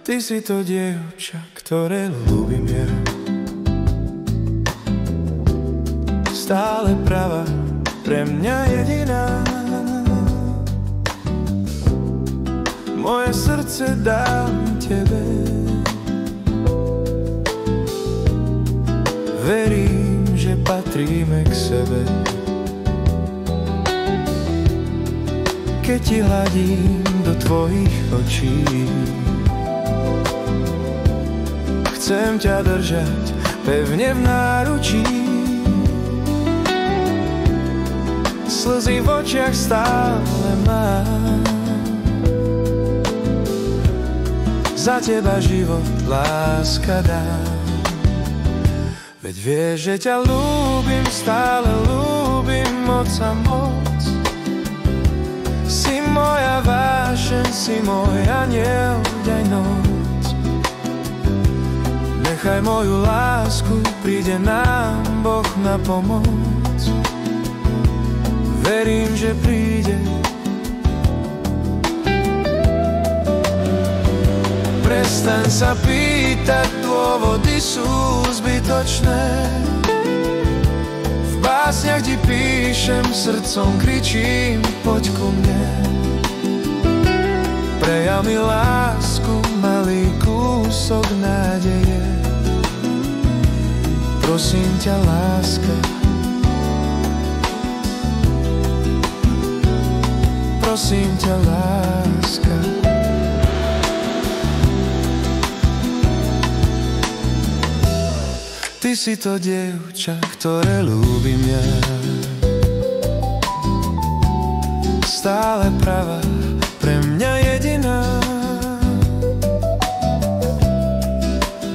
Ty si to dievča, ktoré ľúbim ja. Stále pravá, pre mňa jediná. Moje srdce dám tebe. Verím, že patríme k sebe. Keď ti hladím do tvojich očí, chcem ťa držať pevne v náručí. Slzy v očiach stále mám. Za teba život láska dám. Veď vieš, že ťa ľúbim, stále ľúbim moc a moc. Si moja vášeň, si môj aniel deň noc. Nechaj moju lásku, príde nám Boh na pomoc. Verím, že príde. Prestaň sa pýtať, dôvody sú zbytočné. V básniach ti píšem, srdcom kričím, poď ku mne. Prejav mi lásku, malý kúsok nádeje. Prosím ťa, láska. Prosím ťa, láska. Ty si to dievča, ktoré ľúbim ja. Stále pravá, pre mňa jediná.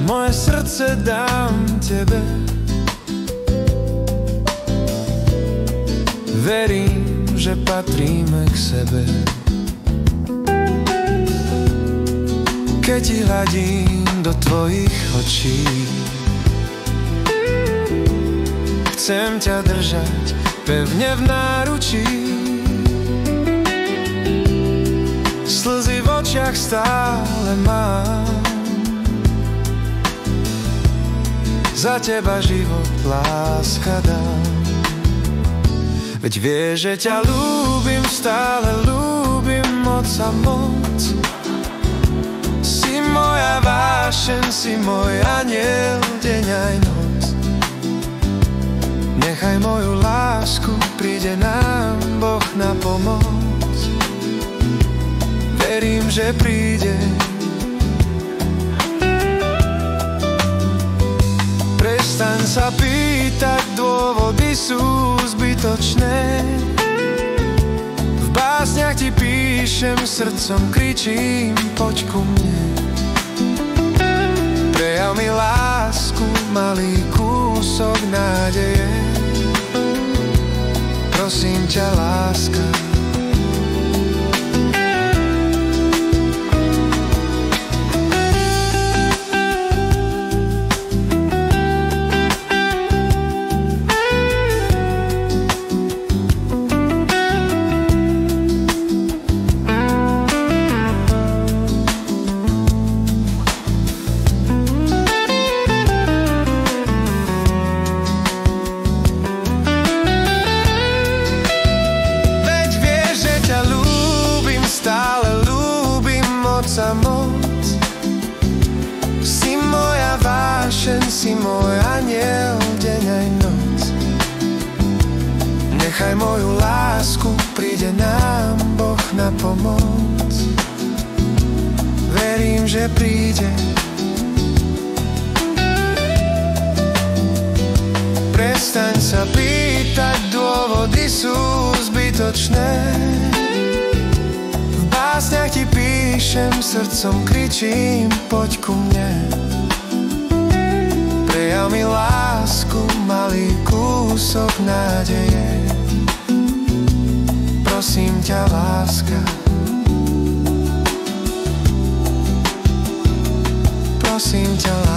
Moje srdce dám tebe. Verím, že patríme k sebe. Keď ti hladím do tvojich očí, chcem ťa držať pevne v náručí. Slzy v očiach stále mám. Za teba život láska dám. Veď vieš, že ťa ľúbim, stále ľúbim moc a moc. Si moja vášeň, si môj aniel deň aj noc. Nechaj moju lásku, príde nám Boh na pomoc. Verím, že príde. Prestaň sa pýtať, dôvody sú zbytočné. V básniach ti píšem, srdcom kričím, poď ku mne. Prejav mi lásku, malý kúsok nádeje. Prosím ťa, láska. A moc. Si moja vášeň, si môj aniel deň aj noc. Nechaj moju lásku, príde nám Boh na pomoc. Verím, že príde. Prestaň sa pýtať, dôvody sú zbytočné. V básniach ti píšem, srdcom kričím, poď ku mne. Prejav mi lásku, malý kúsok nádeje. Prosím ťa, láska. Prosím ťa, láska.